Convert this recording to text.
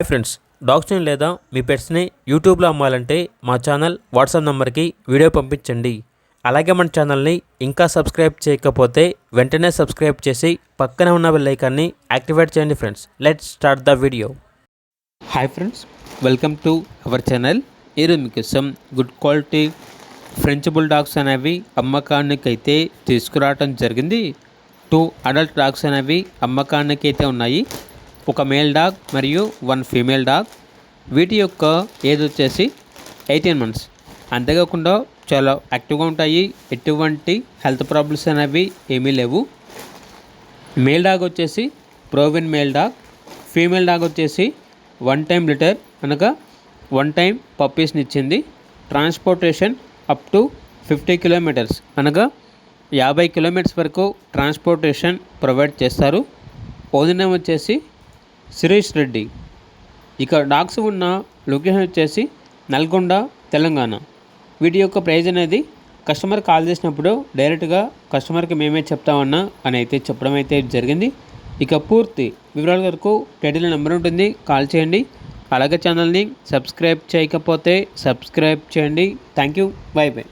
Hi friends, డాగ్స్ని లేదా మీ పెట్స్ని యూట్యూబ్లో అమ్మాలంటే మా ఛానల్ వాట్సాప్ నెంబర్కి వీడియో పంపించండి. అలాగే మన ఛానల్ని ఇంకా సబ్స్క్రైబ్ చేయకపోతే వెంటనే సబ్స్క్రైబ్ చేసి పక్కనే ఉన్న బెల్ ఐకాన్ని యాక్టివేట్ చేయండి. Friends, let's start the video. Hi friends, welcome to our channel. ఈరోజు మీకోసం good quality French bull dogs అనేవి అమ్మకానికి అయితే తీసుకురావడం జరిగింది. 2 అడల్ట్ డాగ్స్ అనేవి అమ్మకానికి అయితే ఉన్నాయి. ఒక మేల్ డాగ్ మరియు 1 ఫీమేల్ డాగ్. వీటి యొక్క ఏజ్ వచ్చేసి 18 మంత్స్. అంతేకాకుండా చాలా యాక్టివ్గా ఉంటాయి. ఎటువంటి హెల్త్ ప్రాబ్లమ్స్ అనేవి ఏమీ లేవు. మేల్ డాగ్ వచ్చేసి ప్రోవిన్ మేల్ డాగ్. ఫీమేల్ డాగ్ వచ్చేసి 1 టైం లిటర్ అనగా 1 టైం పప్పీస్ని ఇచ్చింది. ట్రాన్స్పోర్టేషన్ అప్ టు 50 కిలోమీటర్స్ అనగా 50 కిలోమీటర్స్ వరకు ట్రాన్స్పోర్టేషన్ ప్రొవైడ్ చేస్తారు. ఓనర్ నేమ్ వచ్చేసి శిరీష్ రెడ్డి. ఇక డాగ్స్ ఉన్న లొకేషన్ వచ్చేసి నల్గొండ, తెలంగాణ. వీటి యొక్క ప్రైజ్ అనేది కస్టమర్ కాల్ చేసినప్పుడు డైరెక్ట్గా కస్టమర్కి మేమే చెప్తామన్నా అని అయితే చెప్పడం అయితే జరిగింది. ఇక పూర్తి వివరాల వరకు టైటిల్ నెంబర్ ఉంటుంది, కాల్ చేయండి. అలాగే ఛానల్ని సబ్స్క్రైబ్ చేయకపోతే సబ్స్క్రైబ్ చేయండి. Thank you, by by.